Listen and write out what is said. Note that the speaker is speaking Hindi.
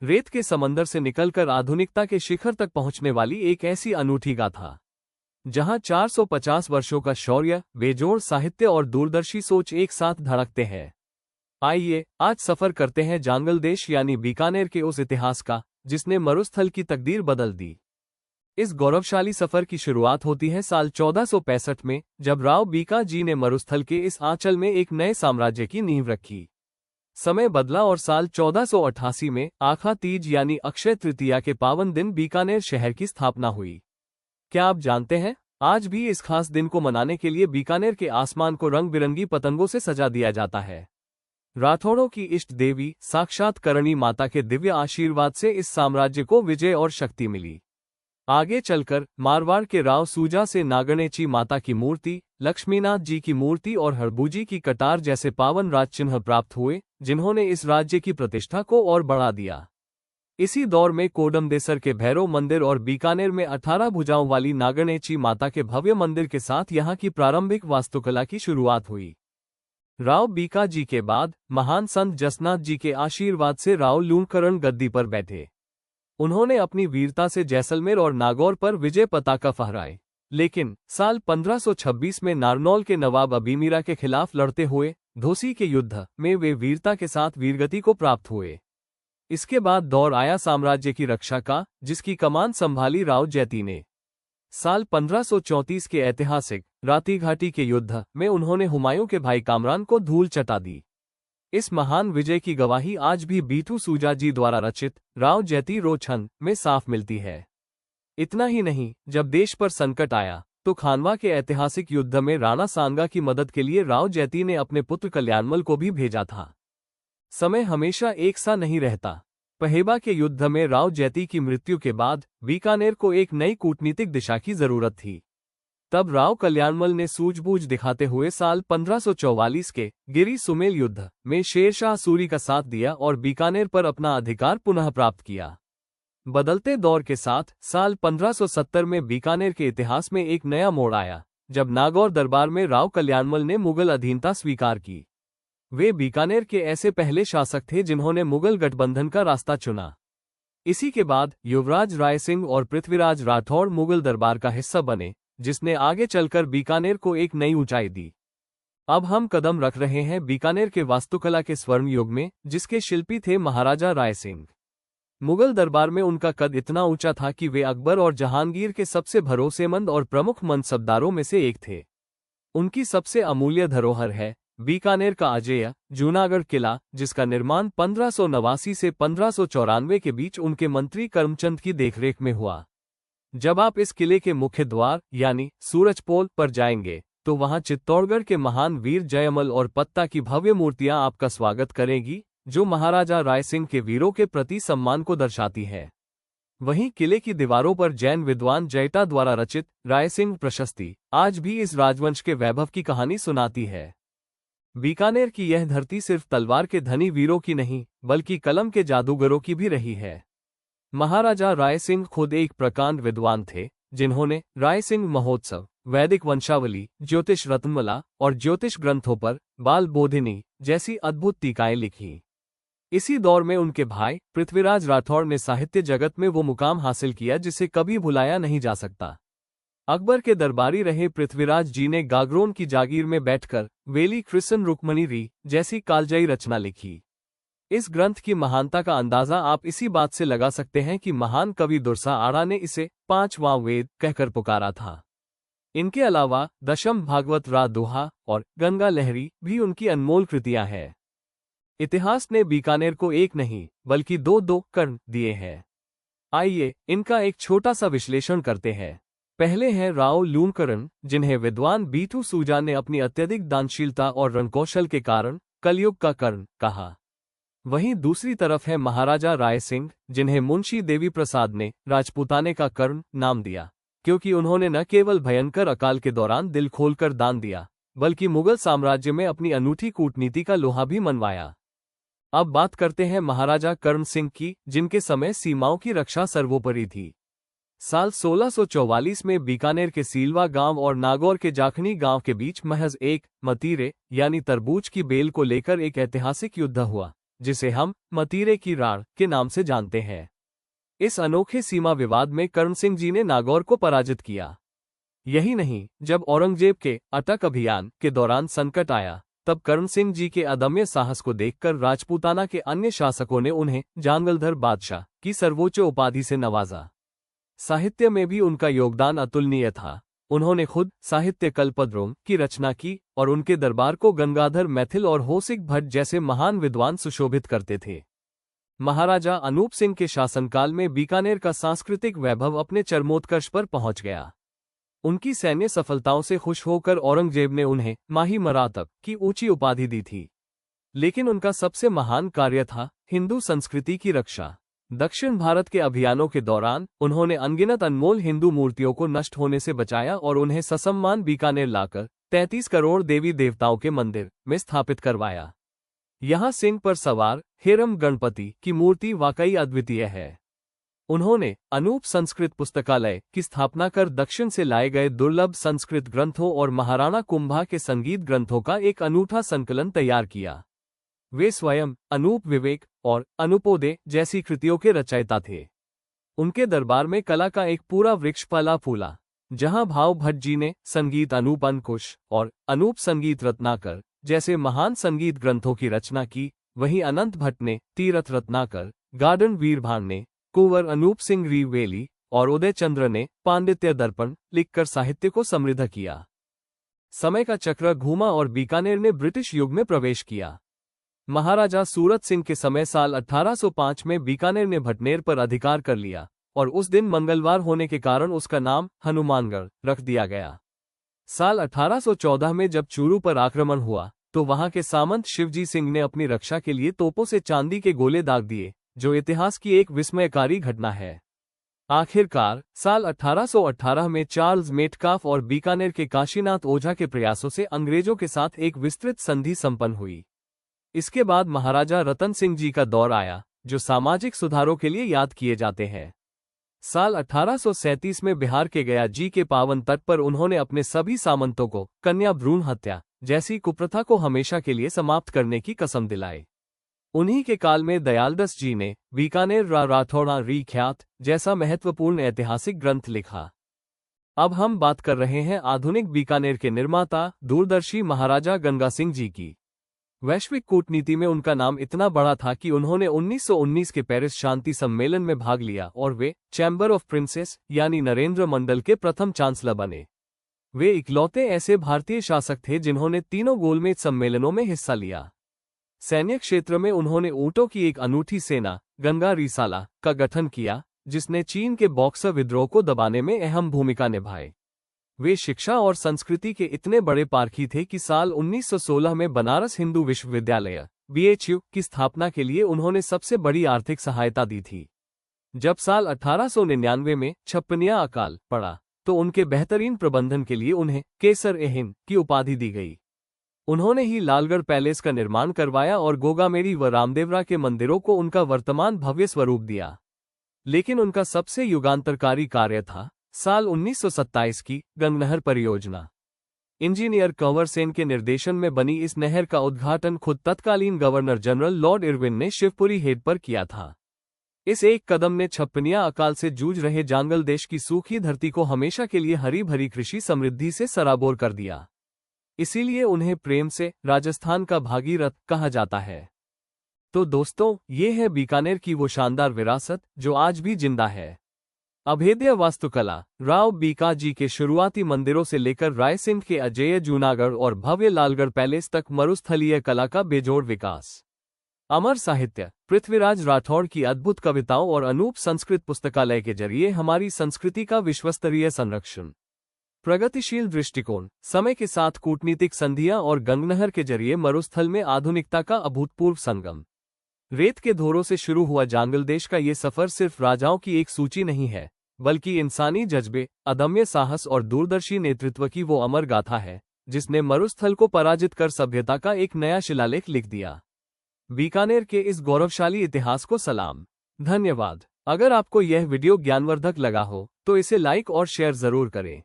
रेत के समंदर से निकलकर आधुनिकता के शिखर तक पहुंचने वाली एक ऐसी अनूठी गाथा, जहां 450 वर्षों का शौर्य, बेजोड़ साहित्य और दूरदर्शी सोच एक साथ धड़कते हैं। आइए आज सफर करते हैं जांगल देश यानी बीकानेर के उस इतिहास का, जिसने मरुस्थल की तकदीर बदल दी। इस गौरवशाली सफर की शुरुआत होती है साल 1465 में, जब राव बीका जी ने मरुस्थल के इस आंचल में एक नए साम्राज्य की नींव रखी। समय बदला और साल 1488 में आखा तीज यानी अक्षय तृतीया के पावन दिन बीकानेर शहर की स्थापना हुई। क्या आप जानते हैं, आज भी इस खास दिन को मनाने के लिए बीकानेर के आसमान को रंग बिरंगी पतंगों से सजा दिया जाता है। राठौड़ों की इष्ट देवी साक्षात करणी माता के दिव्य आशीर्वाद से इस साम्राज्य को विजय और शक्ति मिली। आगे चलकर मारवाड़ के राव सूजा से नागणेची माता की मूर्ति, लक्ष्मीनाथ जी की मूर्ति और हरबूजी की कटार जैसे पावन राजचिन्ह प्राप्त हुए, जिन्होंने इस राज्य की प्रतिष्ठा को और बढ़ा दिया। इसी दौर में कोडमदेसर के भैरव मंदिर और बीकानेर में 18 भुजाओं वाली नागणेची माता के भव्य मंदिर के साथ यहाँ की प्रारंभिक वास्तुकला की शुरुआत हुई। राव बीका जी के बाद महान संत जसनाथ जी के आशीर्वाद से राव लूणकरण गद्दी पर बैठे। उन्होंने अपनी वीरता से जैसलमेर और नागौर पर विजय पताका फहराए, लेकिन साल 1526 में नारनौल के नवाब अबीमीरा के खिलाफ लड़ते हुए धोसी के युद्ध में वे वीरता के साथ वीरगति को प्राप्त हुए। इसके बाद दौर आया साम्राज्य की रक्षा का, जिसकी कमान संभाली राव जैती ने। साल 1534 के ऐतिहासिक रातीघाटी के युद्ध में उन्होंने हुमायूं के भाई कामरान को धूल चटा दी। इस महान विजय की गवाही आज भी बीटू सूजा जी द्वारा रचित राव जैती रोछन में साफ मिलती है। इतना ही नहीं, जब देश पर संकट आया तो खानवा के ऐतिहासिक युद्ध में राणा सांगा की मदद के लिए राव जैती ने अपने पुत्र कल्याणमल को भी भेजा था। समय हमेशा एक सा नहीं रहता। पहेबा के युद्ध में राव जैती की मृत्यु के बाद बीकानेर को एक नई कूटनीतिक दिशा की जरूरत थी। तब राव कल्याणमल ने सूझबूझ दिखाते हुए साल 1544 के गिरी सुमेल युद्ध में शेरशाह सूरी का साथ दिया और बीकानेर पर अपना अधिकार पुनः प्राप्त किया। बदलते दौर के साथ साल 1570 में बीकानेर के इतिहास में एक नया मोड़ आया, जब नागौर दरबार में राव कल्याणमल ने मुगल अधीनता स्वीकार की। वे बीकानेर के ऐसे पहले शासक थे जिन्होंने मुगल गठबंधन का रास्ता चुना। इसी के बाद युवराज राय सिंह और पृथ्वीराज राठौड़ मुगल दरबार का हिस्सा बने, जिसने आगे चलकर बीकानेर को एक नई ऊंचाई दी। अब हम कदम रख रहे हैं बीकानेर के वास्तुकला के स्वर्ण युग में, जिसके शिल्पी थे महाराजा राय सिंह। मुगल दरबार में उनका कद इतना ऊंचा था कि वे अकबर और जहांगीर के सबसे भरोसेमंद और प्रमुख मनसबदारों में से एक थे। उनकी सबसे अमूल्य धरोहर है बीकानेर का अजेय जूनागढ़ किला, जिसका निर्माण 1589 से 1594 के बीच उनके मंत्री करमचंद की देखरेख में हुआ। जब आप इस किले के मुख्य द्वार यानी सूरजपोल पर जाएंगे, तो वहां चित्तौड़गढ़ के महान वीर जयमल और पत्ता की भव्य मूर्तियां आपका स्वागत करेंगी, जो महाराजा राय सिंह के वीरों के प्रति सम्मान को दर्शाती है। वहीं किले की दीवारों पर जैन विद्वान जैटा द्वारा रचित राय सिंह प्रशस्ति आज भी इस राजवंश के वैभव की कहानी सुनाती है। बीकानेर की यह धरती सिर्फ तलवार के धनी वीरों की नहीं, बल्कि कलम के जादूगरों की भी रही है। महाराजा राय सिंह खुद एक प्रकांड विद्वान थे, जिन्होंने राय सिंह महोत्सव, वैदिक वंशावली, ज्योतिष रत्नमाला और ज्योतिष ग्रंथों पर बाल बोधिनी जैसी अद्भुत टीकाएं लिखी। इसी दौर में उनके भाई पृथ्वीराज राठौड़ ने साहित्य जगत में वो मुकाम हासिल किया जिसे कभी भुलाया नहीं जा सकता। अकबर के दरबारी रहे पृथ्वीराज जी ने गागरोन की जागीर में बैठकर वेली कृष्ण रुक्मणी री जैसी कालजयी रचना लिखी। इस ग्रंथ की महानता का अंदाजा आप इसी बात से लगा सकते हैं कि महान कवि दुर्सा आड़ा ने इसे 5वां वेद कहकर पुकारा था। इनके अलावा दशम भागवत रा दोहा और गंगा लहरी भी उनकी अनमोल कृतियां हैं। इतिहास ने बीकानेर को एक नहीं बल्कि दो कर्ण दिए हैं। आइए इनका एक छोटा सा विश्लेषण करते हैं। पहले हैं राव लूणकरण, जिन्हें विद्वान बीटू सूजा ने अपनी अत्यधिक दानशीलता और रणकौशल के कारण कलयुग का कर्ण कहा। वहीं दूसरी तरफ है महाराजा राय सिंह, जिन्हें मुंशी देवी प्रसाद ने राजपूताने का कर्ण नाम दिया, क्योंकि उन्होंने न केवल भयंकर अकाल के दौरान दिल खोलकर दान दिया, बल्कि मुगल साम्राज्य में अपनी अनूठी कूटनीति का लोहा भी मनवाया। अब बात करते हैं महाराजा कर्ण सिंह की, जिनके समय सीमाओं की रक्षा सर्वोपरि थी। साल 1644 में बीकानेर के सीलवा गांव और नागौर के जाखनी गांव के बीच महज एक मतीरे यानी तरबूज की बेल को लेकर एक ऐतिहासिक युद्ध हुआ, जिसे हम मतीरे की राड़ के नाम से जानते हैं। इस अनोखे सीमा विवाद में कर्ण सिंह जी ने नागौर को पराजित किया। यही नहीं, जब औरंगजेब के अटक अभियान के दौरान संकट आया, तब कर्ण सिंह जी के अदम्य साहस को देखकर राजपूताना के अन्य शासकों ने उन्हें जांगलधर बादशाह की सर्वोच्च उपाधि से नवाजा। साहित्य में भी उनका योगदान अतुलनीय था। उन्होंने खुद साहित्य कल्पद्रुम की रचना की और उनके दरबार को गंगाधर मैथिल और होसिक भट्ट जैसे महान विद्वान सुशोभित करते थे। महाराजा अनूप सिंह के शासनकाल में बीकानेर का सांस्कृतिक वैभव अपने चरमोत्कर्ष पर पहुंच गया। उनकी सैन्य सफलताओं से खुश होकर औरंगजेब ने उन्हें माही मरातब की ऊंची उपाधि दी थी। लेकिन उनका सबसे महान कार्य था हिंदू संस्कृति की रक्षा। दक्षिण भारत के अभियानों के दौरान उन्होंने अनगिनत अनमोल हिंदू मूर्तियों को नष्ट होने से बचाया और उन्हें ससम्मान बीकानेर लाकर 33 करोड़ देवी देवताओं के मंदिर में स्थापित करवाया। यहाँ सिंह पर सवार हेरम गणपति की मूर्ति वाकई अद्वितीय है। उन्होंने अनूप संस्कृत पुस्तकालय की स्थापना कर दक्षिण से लाए गए दुर्लभ संस्कृत ग्रंथों और महाराणा कुंभा के संगीत ग्रंथों का एक अनूठा संकलन तैयार किया। वे स्वयं अनूप विवेक और अनुपोदय जैसी कृतियों के रचयिता थे। उनके दरबार में कला का एक पूरा वृक्ष फला फूला। जहां भाव भट्ट जी ने संगीत अनूप अंकुश और अनूप संगीत रत्नाकर जैसे महान संगीत ग्रंथों की रचना की, वहीं अनंत भट्ट ने तीरथ रत्नाकर, गार्डन वीरभान ने कुंवर अनूप सिंह रीवेली और उदय चंद्र ने पांडित्य दर्पण लिखकर साहित्य को समृद्ध किया। समय का चक्र घूमा और बीकानेर ने ब्रिटिश युग में प्रवेश किया। महाराजा सूरत सिंह के समय साल 1805 में बीकानेर ने भटनेर पर अधिकार कर लिया और उस दिन मंगलवार होने के कारण उसका नाम हनुमानगढ़ रख दिया गया। साल 1814 में जब चूरू पर आक्रमण हुआ तो वहां के सामंत शिवजी सिंह ने अपनी रक्षा के लिए तोपों से चांदी के गोले दाग दिए, जो इतिहास की एक विस्मयकारी घटना है। आखिरकार साल 1818 में चार्ल्स मेटकाफ और बीकानेर के काशीनाथ ओझा के प्रयासों से अंग्रेजों के साथ एक विस्तृत संधि संपन्न हुई। इसके बाद महाराजा रतन सिंह जी का दौर आया, जो सामाजिक सुधारों के लिए याद किए जाते हैं। साल 1837 में बिहार के गया जी के पावन तट पर उन्होंने अपने सभी सामंतों को कन्या भ्रूण हत्या जैसी कुप्रथा को हमेशा के लिए समाप्त करने की कसम दिलाई। उन्हीं के काल में दयालदास जी ने बीकानेर राठौड़ा ख्यात जैसा महत्वपूर्ण ऐतिहासिक ग्रंथ लिखा। अब हम बात कर रहे हैं आधुनिक बीकानेर के निर्माता दूरदर्शी महाराजा गंगा सिंह जी की। वैश्विक कूटनीति में उनका नाम इतना बड़ा था कि उन्होंने 1919 के पेरिस शांति सम्मेलन में भाग लिया और वे चैम्बर ऑफ प्रिंसेस यानी नरेंद्र मंडल के प्रथम चांसलर बने। वे इकलौते ऐसे भारतीय शासक थे जिन्होंने तीनों गोलमेज सम्मेलनों में हिस्सा लिया। सैन्य क्षेत्र में उन्होंने ऊंटों की एक अनूठी सेना गंगा रिसाला का गठन किया, जिसने चीन के बॉक्सर विद्रोह को दबाने में अहम भूमिका निभाई। वे शिक्षा और संस्कृति के इतने बड़े पारखी थे कि साल 1916 में बनारस हिंदू विश्वविद्यालय BHU की स्थापना के लिए उन्होंने सबसे बड़ी आर्थिक सहायता दी थी। जब साल 1899 में छप्पनिया अकाल पड़ा तो उनके बेहतरीन प्रबंधन के लिए उन्हें केसर-ए-हिंद की उपाधि दी गई। उन्होंने ही लालगढ़ पैलेस का निर्माण करवाया और गोगामेड़ी व रामदेवरा के मंदिरों को उनका वर्तमान भव्य स्वरूप दिया। लेकिन उनका सबसे युगांतरकारी कार्य था साल 1927 की गंगनहर परियोजना। इंजीनियर कंवर सेन के निर्देशन में बनी इस नहर का उद्घाटन खुद तत्कालीन गवर्नर जनरल लॉर्ड इरविन ने शिवपुरी हेड पर किया था। इस एक कदम ने छप्पनिया अकाल से जूझ रहे जांगल देश की सूखी धरती को हमेशा के लिए हरी भरी कृषि समृद्धि से सराबोर कर दिया। इसीलिए उन्हें प्रेम से राजस्थान का भागीरथ कहा जाता है। तो दोस्तों, ये है बीकानेर की वो शानदार विरासत जो आज भी जिंदा है। अभेद्य वास्तुकला, राव बीकाजी के शुरुआती मंदिरों से लेकर रायसिंह के अजेय जूनागढ़ और भव्य लालगढ़ पैलेस तक मरुस्थलीय कला का बेजोड़ विकास। अमर साहित्य, पृथ्वीराज राठौड़ की अद्भुत कविताओं और अनूप संस्कृत पुस्तकालय के जरिए हमारी संस्कृति का विश्वस्तरीय संरक्षण। प्रगतिशील दृष्टिकोण, समय के साथ कूटनीतिक संधियां और गंगनहर के जरिए मरुस्थल में आधुनिकता का अभूतपूर्व संगम। रेत के धोरों से शुरू हुआ जांगल देश का ये सफर सिर्फ राजाओं की एक सूची नहीं है, बल्कि इंसानी जज्बे, अदम्य साहस और दूरदर्शी नेतृत्व की वो अमर गाथा है, जिसने मरुस्थल को पराजित कर सभ्यता का एक नया शिलालेख लिख दिया। बीकानेर के इस गौरवशाली इतिहास को सलाम। धन्यवाद। अगर आपको यह वीडियो ज्ञानवर्धक लगा हो तो इसे लाइक और शेयर जरूर करें।